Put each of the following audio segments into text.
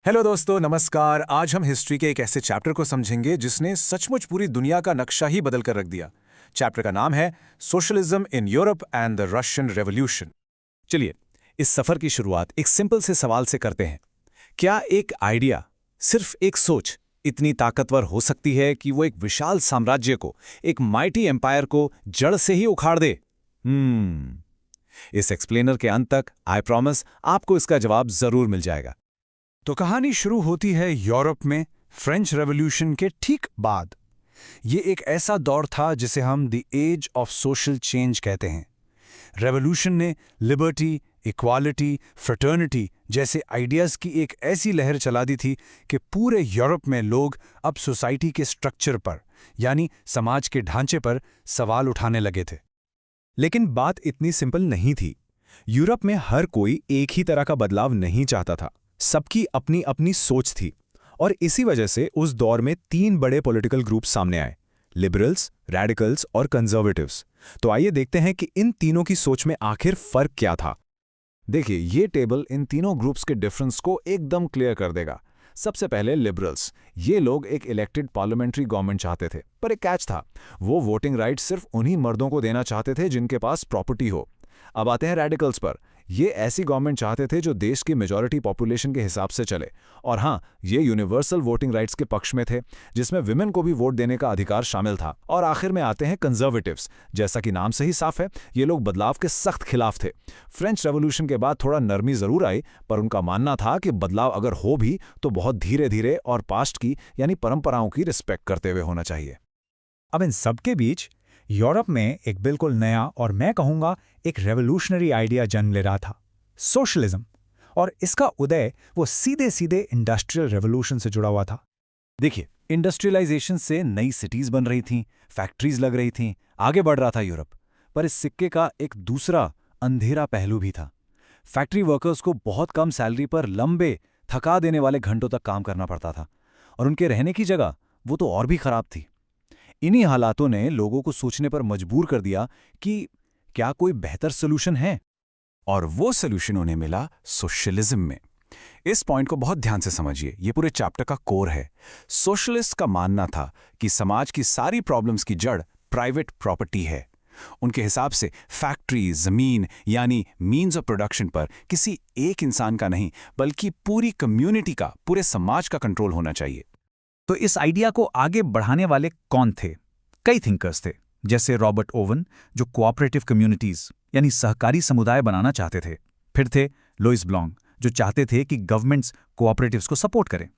Hello दोस्तों, नमस्कार। आज हम हिस्ट्री के एक ऐसे चैप्टर को समझेंगे जिसने सचमुच पूरी दुनिया का नक्शा ही बदल कर रख दिया। चैप्टर का नाम है socialism in Europe and the Russian revolution. चलिए, इस सफर की शुरुआत एक सिंपल से सवाल से करते हैं। क्या एक आइडिया, सिर्फ एक सोच, इतनी ताकतवर हो सकती है कि वो एक विशाल साम्राज्य को, एक माइटी एम्पायर को जड़ से ही उखाड़ दे? इस एक्सप्लेनर के अंत तक आई प्रॉमिस आपको इसका जवाब जरूर मिल जाएगा। तो कहानी शुरू होती है यूरोप में फ्रेंच रेवोल्यूशन के ठीक बाद। ये एक ऐसा दौर था जिसे हम the age of social change कहते हैं। रेवोल्यूशन ने लिबर्टी, इक्वालिटी, फ्रेटर्निटी जैसे आइडियाज़ की एक ऐसी लहर चला दी थी कि पूरे यूरोप में लोग अब सोसाइटी के स्ट्रक्चर पर, यानी समाज के ढांचे पर सवाल उठाने लगे थे। लेकिन बात इतनी सिंपल नहीं थी। यूरोप में हर कोई एक ही तरह का बदलाव नहीं चाहता था। सबकी अपनी अपनी सोच थी, और इसी वजह से उस दौर में तीन बड़े पॉलिटिकल ग्रुप सामने आए: लिबरल्स, रैडिकल्स और कंजर्वेटिव्स। तो आइए देखते हैं कि इन तीनों की सोच में आखिर फर्क क्या था। देखिए, ये टेबल इन तीनों ग्रुप्स के डिफरेंस को एकदम क्लियर कर देगा। सबसे पहले लिबरल्स। ये लोग एक इलेक्टेड पार्लियामेंट्री गवर्नमेंट चाहते थे, पर एक कैच था। वो वोटिंग राइट सिर्फ उन्हीं मर्दों को देना चाहते थे जिनके पास प्रॉपर्टी हो। अब आते हैं रेडिकल्स पर। ये ऐसी गवर्नमेंट चाहते थे जो देश की मेजॉरिटी पॉपुलेशन के हिसाब से चले। और हाँ, ये यूनिवर्सल वोटिंग राइट्स के पक्ष में थे, जिसमें विमेन को भी वोट देने का अधिकार शामिल था। और आखिर में आते हैं कंजर्वेटिव्स। जैसा कि नाम से ही साफ है, ये लोग बदलाव के सख्त खिलाफ थे। फ्रेंच रेवोल्यूशन के बाद थोड़ा नरमी जरूर आई, पर उनका मानना था कि बदलाव अगर हो भी तो बहुत धीरे धीरे और पास्ट की, यानी परंपराओं की रिस्पेक्ट करते हुए होना चाहिए। अब इन सबके बीच यूरोप में एक बिल्कुल नया, और मैं कहूँगा एक रेवोल्यूशनरी आइडिया जन्म ले रहा था: सोशलिज्म। और इसका उदय वो सीधे सीधे इंडस्ट्रियल रेवोल्यूशन से जुड़ा हुआ था। देखिए, इंडस्ट्रियलाइजेशन से नई सिटीज बन रही थीं, फैक्ट्रीज लग रही थीं, आगे बढ़ रहा था यूरोप। पर इस सिक्के का एक दूसरा अंधेरा पहलू भी था। फैक्ट्री वर्कर्स को बहुत कम सैलरी पर लंबे, थका देने वाले घंटों तक काम करना पड़ता था, और उनके रहने की जगह वो तो और भी खराब थी। इन्हीं हालातों ने लोगों को सोचने पर मजबूर कर दिया कि क्या कोई बेहतर सोल्यूशन है। और वो सोल्यूशन उन्हें मिला सोशलिज्म में। इस पॉइंट को बहुत ध्यान से समझिए, ये पूरे चैप्टर का कोर है। सोशलिस्ट का मानना था कि समाज की सारी प्रॉब्लम्स की जड़ प्राइवेट प्रॉपर्टी है। उनके हिसाब से फैक्ट्री, जमीन, यानी मीन्स ऑफ प्रोडक्शन पर किसी एक इंसान का नहीं, बल्कि पूरी कम्युनिटी का, पूरे समाज का कंट्रोल होना चाहिए। तो इस आइडिया को आगे बढ़ाने वाले कौन थे? कई थिंकर्स थे, जैसे रॉबर्ट ओवन, जो कोऑपरेटिव कम्युनिटीज यानी सहकारी समुदाय बनाना चाहते थे। फिर थे लुईस ब्लॉन्क, जो चाहते थे कि गवर्नमेंट्स कोऑपरेटिव्स को सपोर्ट करें।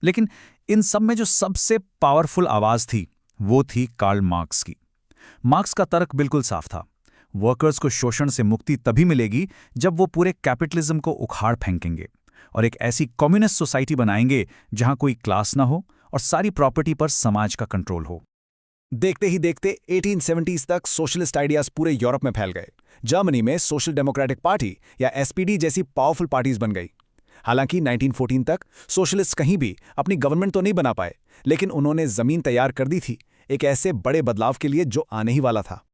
लेकिन इन सब में जो सबसे पावरफुल आवाज थी, वो थी कार्ल मार्क्स की। मार्क्स का तर्क बिल्कुल साफ था। वर्कर्स को शोषण से मुक्ति तभी मिलेगी जब वो पूरे कैपिटलिज्म को उखाड़ फेंकेंगे और एक ऐसी कम्युनिस्ट सोसाइटी बनाएंगे जहां कोई क्लास ना हो और सारी प्रॉपर्टी पर समाज का कंट्रोल हो। देखते ही देखते 1870s तक सोशलिस्ट आइडियाज पूरे यूरोप में फैल गए। जर्मनी में सोशल डेमोक्रेटिक पार्टी या एसपीडी जैसी पावरफुल पार्टीज बन गई। हालांकि 1914 तक सोशलिस्ट कहीं भी अपनी गवर्नमेंट तो नहीं बना पाए, लेकिन उन्होंने जमीन तैयार कर दी थी एक ऐसे बड़े बदलाव के लिए जो आने ही वाला था।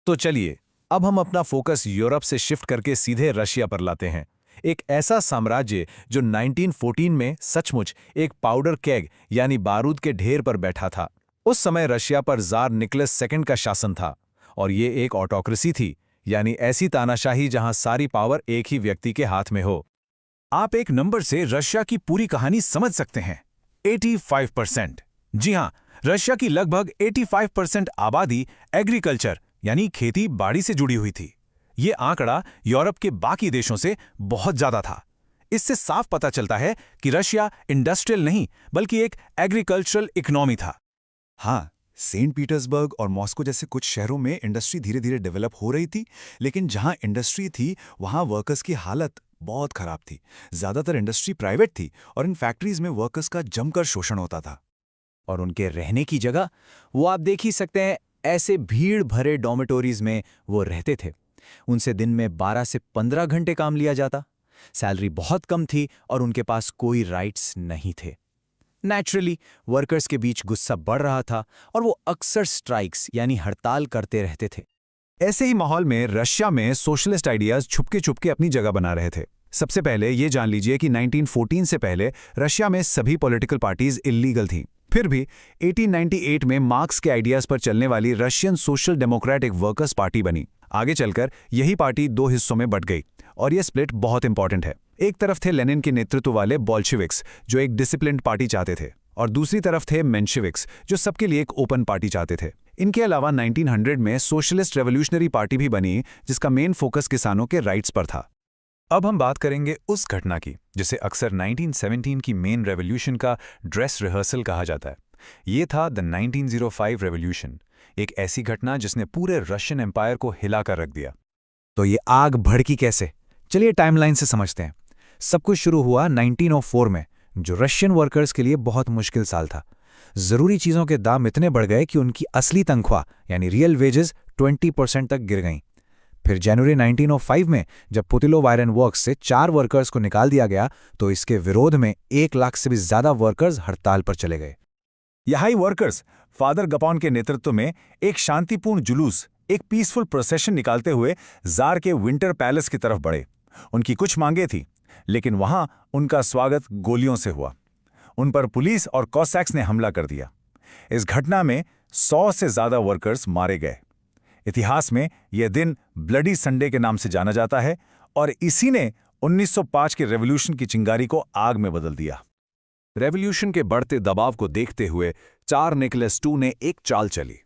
तो चलिए, अब हम अपना फोकस यूरोप से शिफ्ट करके सीधे रशिया पर लाते हैं। एक ऐसा साम्राज्य जो 1914 में सचमुच एक पाउडर केग यानी बारूद के ढेर पर बैठा था। उस समय रशिया पर जार निकोलस सेकंड का शासन था, और ये एक ऑटोक्रेसी थी, यानी ऐसी तानाशाही जहां सारी पावर एक ही व्यक्ति के हाथ में हो। आप एक नंबर से रशिया की पूरी कहानी समझ सकते हैं: 85%। जी हां, रशिया की लगभग 85% आबादी एग्रीकल्चर यानी खेती बाड़ी से जुड़ी हुई थी। ये आंकड़ा यूरोप के बाकी देशों से बहुत ज्यादा था। इससे साफ पता चलता है कि रशिया इंडस्ट्रियल नहीं, बल्कि एक एग्रीकल्चरल इकोनॉमी था। हाँ, सेंट पीटर्सबर्ग और मॉस्को जैसे कुछ शहरों में इंडस्ट्री धीरे धीरे डेवलप हो रही थी, लेकिन जहां इंडस्ट्री थी वहां वर्कर्स की हालत बहुत खराब थी। ज्यादातर इंडस्ट्री प्राइवेट थी और इन फैक्ट्रीज में वर्कर्स का जमकर शोषण होता था। और उनके रहने की जगह वो आप देख ही सकते हैं, ऐसे भीड़ भरे डॉर्मेटोरीज में वो रहते थे। उनसे दिन में 12 से 15 घंटे काम लिया जाता। सैलरी बहुत कम थी और उनके पास कोई राइट्स नहीं थे। नेचुरली वर्कर्स के बीच गुस्सा बढ़ रहा था और वो अक्सर स्ट्राइक्स यानी हड़ताल करते रहते थे। ऐसे ही माहौल में रशिया में सोशलिस्ट आइडियाज छुपके छुपके अपनी जगह बना रहे थे। सबसे पहले ये जान लीजिए कि 1914 से पहले रशिया में सभी पॉलिटिकल पार्टीज इलीगल थीं। फिर भी 1898 में मार्क्स के आइडियाज पर चलने वाली Russian social democratic workers party बनी। आगे चलकर यही पार्टी 2 हिस्सों में बंट गई और यह स्प्लिट बहुत इंपॉर्टेंट है। एक तरफ थे लेनिन के नेतृत्व वाले बोल्शेविक्स जो एक डिसिप्लिन्ड पार्टी चाहते थे, और दूसरी तरफ थे मेंशेविक्स जो सबके लिए एक ओपन पार्टी चाहते थे। इनके अलावा 1900 में सोशलिस्ट रेवोल्यूशनरी पार्टी भी बनी जिसका मेन फोकस किसानों के राइट्स पर था। अब हम बात करेंगे उस घटना की जिसे अक्सर 1917 की मेन रेवोल्यूशन का ड्रेस रिहर्सल कहा जाता है। ये था द 1905 रेवोल्यूशन, एक ऐसी घटना जिसने पूरे रशियन एम्पायर को हिलाकर रख दिया। तो ये आग भड़की कैसे? चलिए टाइमलाइन से समझते हैं। सब कुछ शुरू हुआ 1904 में, जो रशियन वर्कर्स के लिए बहुत मुश्किल साल था। ज़रूरी चीज़ों के दाम इतने बढ़ गए कि उनकी असली तनख्वाह यानी रियल वेजेस 20% तक गिर गईं। फिर जनवरी 1905 में जब पुतिलोव आयरन वर्क्स से 4 वर्कर्स को निकाल दिया गया तो इसके विरोध में 1 लाख से भी ज़्यादा वर्कर्स हड़ताल पर चले गए। यही वर्कर्स फादर गपॉन के नेतृत्व में एक शांतिपूर्ण जुलूस, एक पीसफुल प्रोसेशन निकालते हुए जार के विंटर पैलेस की तरफ बढ़े। उनकी कुछ मांगे थी, लेकिन वहां उनका स्वागत गोलियों से हुआ। उन पर पुलिस और कॉसैक्स ने हमला कर दिया। इस घटना में 100 से ज्यादा वर्कर्स मारे गए। इतिहास में यह दिन ब्लडी संडे के नाम से जाना जाता है और इसी ने 1905 के रेवोल्यूशन की चिंगारी को आग में बदल दिया। रेवोल्यूशन के बढ़ते दबाव को देखते हुए चार निकोलस II ने एक चाल चली।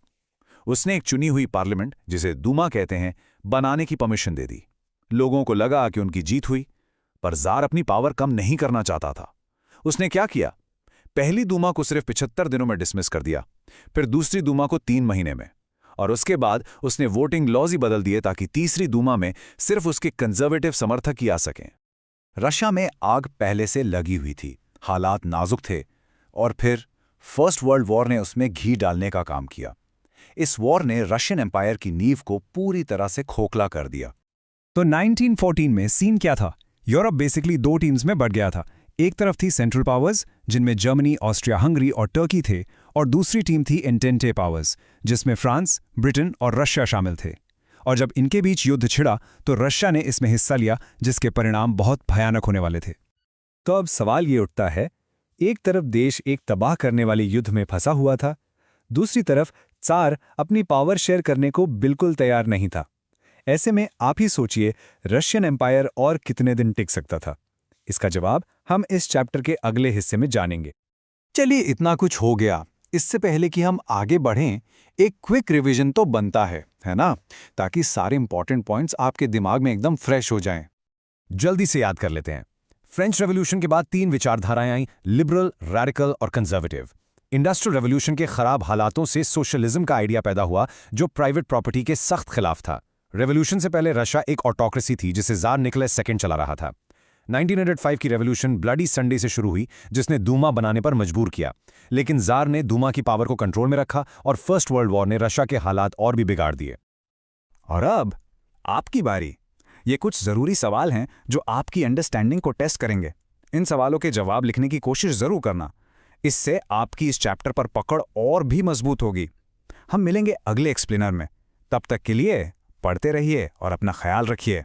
उसने एक चुनी हुई पार्लियामेंट, जिसे दूमा कहते हैं, बनाने की परमिशन दे दी। लोगों को लगा कि उनकी जीत हुई, पर जार अपनी पावर कम नहीं करना चाहता था। उसने क्या किया? पहली दूमा को सिर्फ 75 दिनों में डिसमिस कर दिया, फिर दूसरी दूमा को 3 महीने में, और उसके बाद उसने वोटिंग लॉज ही बदल दिए ताकि तीसरी दूमा में सिर्फ उसके कंजर्वेटिव समर्थक ही आ सकें। रशिया में आग पहले से लगी हुई थी, हालात नाजुक थे, और फिर फर्स्ट वर्ल्ड वॉर ने उसमें घी डालने का काम किया। इस वॉर ने रशियन एम्पायर की नींव को पूरी तरह से खोखला कर दिया। तो 1914 में सीन क्या था? यूरोप बेसिकली 2 टीम्स में बंट गया था। एक तरफ थी सेंट्रल पावर्स, जिनमें जर्मनी, ऑस्ट्रिया हंगरी और टर्की थे, और दूसरी टीम थी एंटेंटे पावर्स, जिसमें फ्रांस, ब्रिटेन और रशिया शामिल थे। और जब इनके बीच युद्ध छिड़ा तो रशिया ने इसमें हिस्सा लिया, जिसके परिणाम बहुत भयानक होने वाले थे। तो अब सवाल ये उठता है, एक तरफ देश एक तबाह करने वाले युद्ध में फंसा हुआ था, दूसरी तरफ ज़ार अपनी पावर शेयर करने को बिल्कुल तैयार नहीं था। ऐसे में आप ही सोचिए, रशियन एम्पायर और कितने दिन टिक सकता था? इसका जवाब हम इस चैप्टर के अगले हिस्से में जानेंगे। चलिए, इतना कुछ हो गया। इससे पहले कि हम आगे बढ़ें, एक क्विक रिवीजन तो बनता है ना? ताकि सारे इंपॉर्टेंट पॉइंट्स आपके दिमाग में एकदम फ्रेश हो जाएं। जल्दी से याद कर लेते हैं। फ्रेंच रेवोल्यूशन के बाद 3 विचारधाराएं आईं, लिबरल, रैडिकल और कंजर्वेटिव। इंडस्ट्रियल रेवोल्यूशन के खराब हालातों से सोशलिज्म का आइडिया पैदा हुआ, जो प्राइवेट प्रॉपर्टी के सख्त खिलाफ था। रेवोल्यूशन से पहले रशिया एक ऑटोक्रेसी थी जिसे जार निकोलस II चला रहा था। 1905 की रेवोल्यूशन ब्लडी संडे से शुरू हुई, जिसने दूमा बनाने पर मजबूर किया, लेकिन जार ने दूमा की पावर को कंट्रोल में रखा और फर्स्ट वर्ल्ड वॉर ने रशिया के हालात और भी बिगाड़ दिए। और अब आपकी बारी। ये कुछ जरूरी सवाल हैं जो आपकी अंडरस्टैंडिंग को टेस्ट करेंगे। इन सवालों के जवाब लिखने की कोशिश जरूर करना, इससे आपकी इस चैप्टर पर पकड़ और भी मजबूत होगी। हम मिलेंगे अगले एक्सप्लेनर में। तब तक के लिए पढ़ते रहिए और अपना ख्याल रखिए।